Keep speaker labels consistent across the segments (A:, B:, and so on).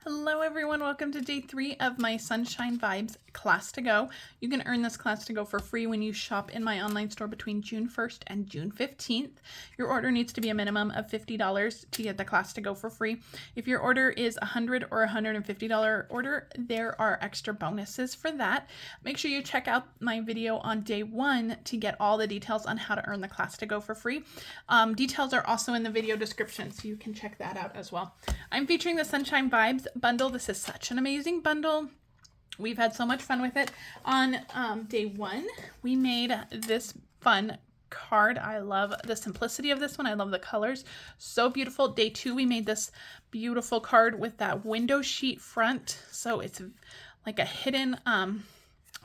A: Hello everyone, welcome to day 3 of my Sunshine Vibes class to go. You can earn this class to go for free when you shop in my online store between June 1st and June 15th. Your order needs to be a minimum of $50 to get the class to go for free. If your order is $100 or $150 order, there are extra bonuses for that. Make sure you check out my video on day 1 to get all the details on how to earn the class to go for free. Details are also in the video description, so you can check that out as well. I'm featuring the Sunshine Vibes bundle. This is such an amazing bundle. We've had so much fun with it. On day 1, we made this fun card. I love the simplicity of this one. I love the colors. So beautiful. Day 2, we made this beautiful card with that window sheet front. So it's like a hidden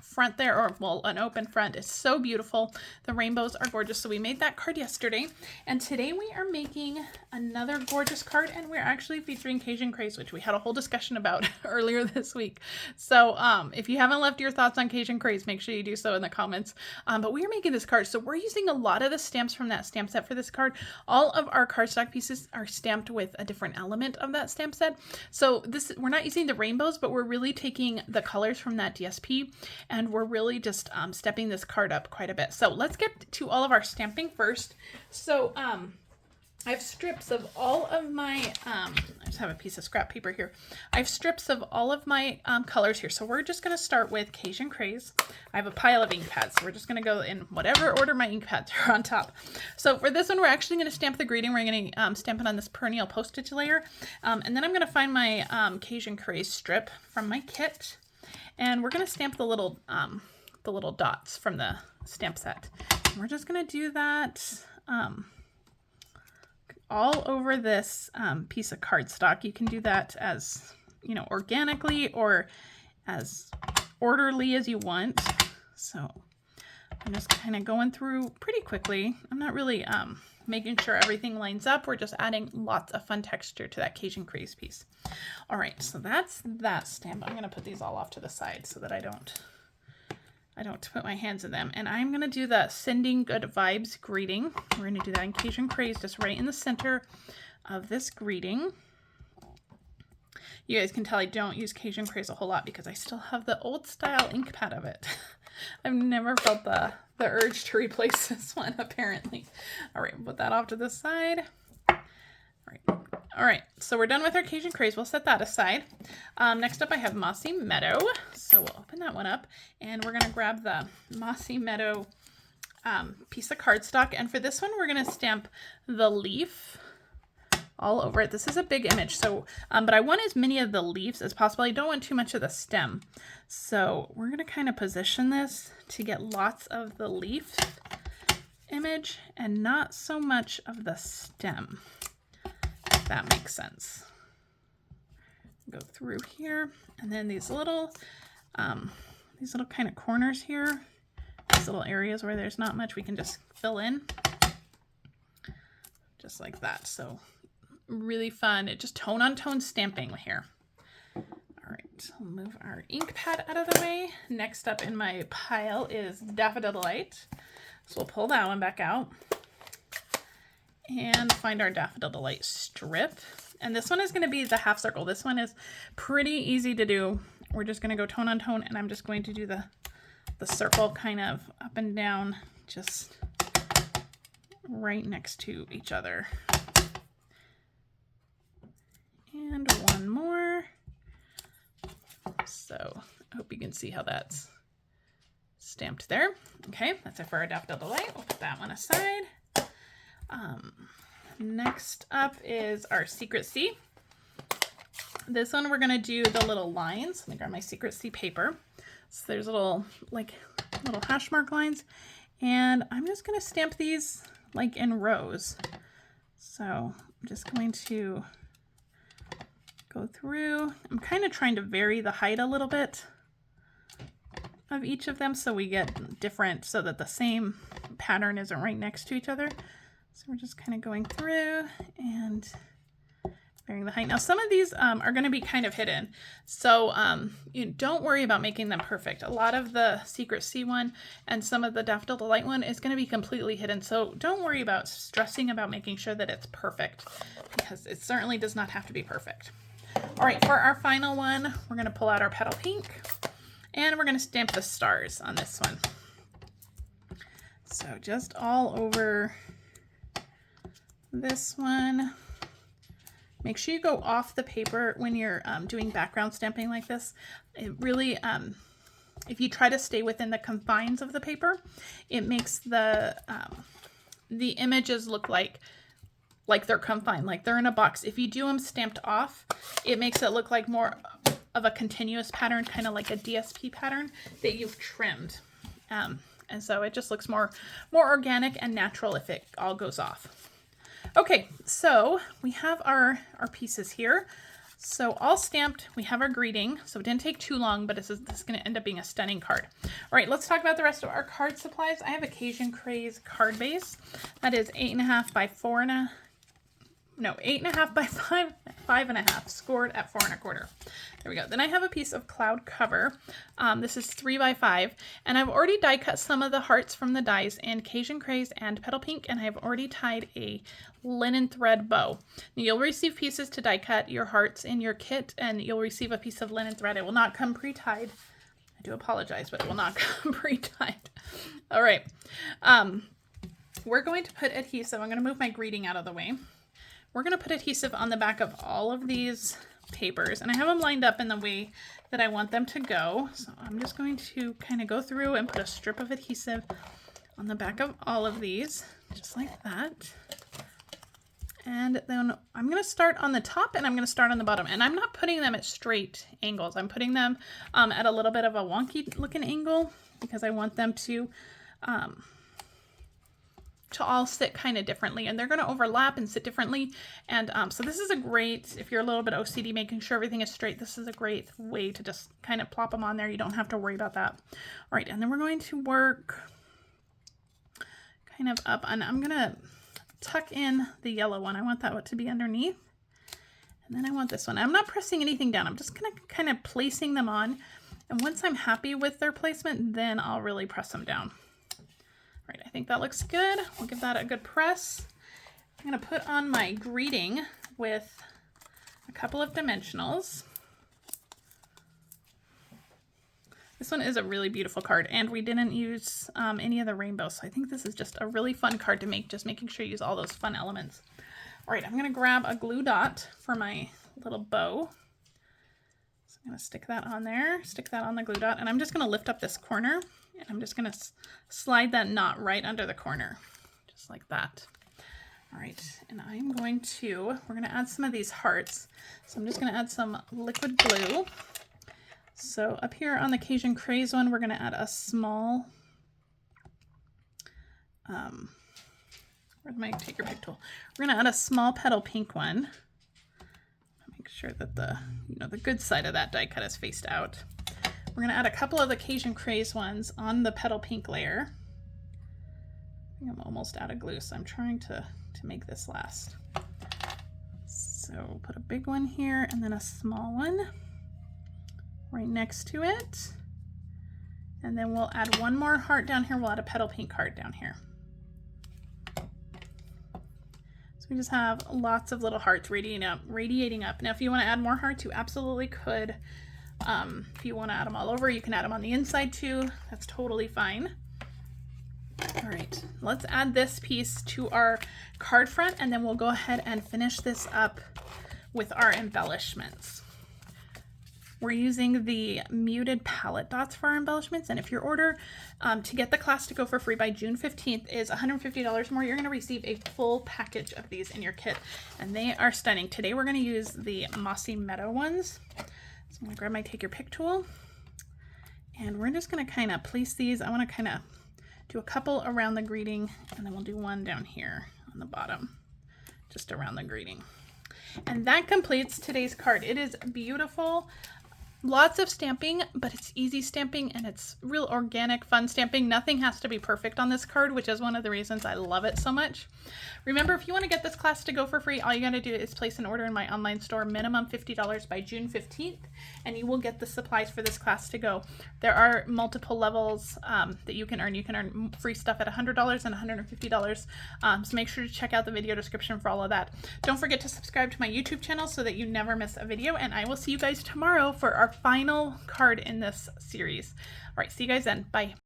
A: front there, or well, an open front. It's so beautiful. The rainbows are gorgeous. So we made that card yesterday, and today we are making another gorgeous card, and we're actually featuring Cajun Craze, which we had a whole discussion about earlier this week. So if you haven't left your thoughts on Cajun Craze, make sure you do so in the comments. But we are making this card, so we're using a lot of the stamps from that stamp set for this card. All of our cardstock pieces are stamped with a different element of that stamp set. So we're not using the rainbows, but we're really taking the colors from that DSP, and we're really just stepping this card up quite a bit. So let's get to all of our stamping first. So I have strips of all of my, I just have a piece of scrap paper here. I have strips of all of my colors here. So we're just going to start with Cajun Craze. I have a pile of ink pads. So we're just going to go in whatever order my ink pads are on top. So for this one, we're actually going to stamp the greeting. We're going to stamp it on this Perennial Postage layer. And then I'm going to find my Cajun Craze strip from my kit. And we're going to stamp the little dots from the stamp set. And we're just going to do that all over this piece of cardstock. You can do that as, you know, organically or as orderly as you want. So I'm just kind of going through pretty quickly. I'm not really making sure everything lines up. We're just adding lots of fun texture to that Cajun Craze piece. All right, so that's that stamp. I'm going to put these all off to the side so that I don't put my hands in them. And I'm going to do the Sending Good Vibes greeting. We're going to do that in Cajun Craze, just right in the center of this greeting. You guys can tell I don't use Cajun Craze a whole lot because I still have the old style ink pad of it. I've never felt the urge to replace this one, apparently. All right, put that off to the side. All right, so we're done with our Cajun Craze. We'll set that aside. Next up, I have Mossy Meadow. So we'll open that one up, and we're going to grab the Mossy Meadow piece of cardstock. And for this one, we're going to stamp the leaf all over it. This is a big image, so but I want as many of the leaves as possible. I don't want too much of the stem. So we're going to kind of position this to get lots of the leaf image and not so much of the stem, if that makes sense. Go through here, and then these little kind of corners here, these little areas where there's not much, we can just fill in just like that. So really fun. It just tone on tone stamping here. All right, I'll move our ink pad out of the way. Next up in my pile is Daffodil Delight. So we'll pull that one back out and find our Daffodil Delight strip. And this one is going to be the half circle. This one is pretty easy to do. We're just going to go tone on tone, and I'm just going to do the circle kind of up and down, just right next to each other. And one more. So I hope you can see how that's stamped there. Okay, that's it for our Daffodil Delight. We'll put that one aside. Next up is our Secret C. This one we're going to do the little lines. Let me grab my Secret C paper. So there's little hash mark lines, and I'm just going to stamp these like in rows. So I'm just going to go through. I'm kind of trying to vary the height a little bit of each of them so we get different, so that the same pattern isn't right next to each other. So we're just kind of going through and varying the height. Now some of these are going to be kind of hidden, so you don't worry about making them perfect. A lot of the Secret C one and some of the Daffodil Delight one is going to be completely hidden, so don't worry about stressing about making sure that it's perfect, because it certainly does not have to be perfect. All right, for our final one, we're going to pull out our Petal Pink and we're going to stamp the stars on this one. So just all over this one. Make sure you go off the paper when you're doing background stamping like this. It really, if you try to stay within the confines of the paper, it makes the images look like they're confined, like they're in a box. If you do them stamped off, it makes it look like more of a continuous pattern, kind of like a DSP pattern that you've trimmed. And so it just looks more organic and natural if it all goes off. Okay, so we have our pieces here. So all stamped, we have our greeting. So it didn't take too long, but this is going to end up being a stunning card. All right, let's talk about the rest of our card supplies. I have a Cajun Craze card base. That is 8.5 by 8.5 by 5.5, scored at 4 1/4. There we go. Then I have a piece of cloud cover. This is 3 by 5, and I've already die cut some of the hearts from the dies in Cajun Craze and Petal Pink, and I've already tied a linen thread bow. Now, you'll receive pieces to die cut your hearts in your kit, and you'll receive a piece of linen thread. It will not come pre-tied. I do apologize, but it will not come pre-tied. All right. We're going to put adhesive. I'm going to move my greeting out of the way. We're going to put adhesive on the back of all of these papers, and I have them lined up in the way that I want them to go. So I'm just going to kind of go through and put a strip of adhesive on the back of all of these, just like that. And then I'm going to start on the top and I'm going to start on the bottom. And I'm not putting them at straight angles. I'm putting them at a little bit of a wonky looking angle because I want them to all sit kind of differently, and they're going to overlap and sit differently. And so this is a great, if you're a little bit OCD making sure everything is straight, this is a great way to just kind of plop them on there. You don't have to worry about that. All right, and then we're going to work kind of up, and I'm going to tuck in the yellow one. I want that to be underneath. And then I want this one. I'm not pressing anything down. I'm just going to kind of placing them on. And once I'm happy with their placement, then I'll really press them down. All right, I think that looks good. We'll give that a good press. I'm going to put on my greeting with a couple of dimensionals. This one is a really beautiful card, and we didn't use any of the rainbows, so I think this is just a really fun card to make, just making sure you use all those fun elements. All right, I'm going to grab a glue dot for my little bow. So I'm going to stick that on there, stick that on the glue dot, and I'm just going to lift up this corner, and I'm just going to slide that knot right under the corner, just like that. All right, and we're going to add some of these hearts. So I'm just going to add some liquid glue. So up here on the Cajun Craze one, we're going to add a small, where my take your pick tool? We're going to add a small Petal Pink one. Make sure that the good side of that die cut is faced out. We're going to add a couple of the Cajun Craze ones on the Petal Pink layer. I think I'm almost out of glue, so I'm trying to make this last. So we'll put a big one here and then a small one right next to it. And then we'll add one more heart down here. We'll add a Petal Pink heart down here. So we just have lots of little hearts radiating up. Now, if you want to add more hearts, you absolutely could. If you want to add them all over, you can add them on the inside too. That's totally fine. All right, let's add this piece to our card front, and then we'll go ahead and finish this up with our embellishments. We're using the muted palette dots for our embellishments, and if your order to get the class to go for free by June 15th is $150 more, you're going to receive a full package of these in your kit, and they are stunning. Today we're going to use the Mossy Meadow ones. So I'm going to grab my take your pick tool, and we're just going to kind of place these. I want to kind of do a couple around the greeting, and then we'll do one down here on the bottom, just around the greeting. And that completes today's card. It is beautiful. Lots of stamping, but it's easy stamping and it's real organic, fun stamping. Nothing has to be perfect on this card, which is one of the reasons I love it so much. Remember, if you want to get this class to go for free, all you got to do is place an order in my online store, minimum $50 by June 15th, and you will get the supplies for this class to go. There are multiple levels that you can earn. You can earn free stuff at $100 and $150. So make sure to check out the video description for all of that. Don't forget to subscribe to my YouTube channel so that you never miss a video, and I will see you guys tomorrow for our final card in this series. All right, see you guys then. Bye.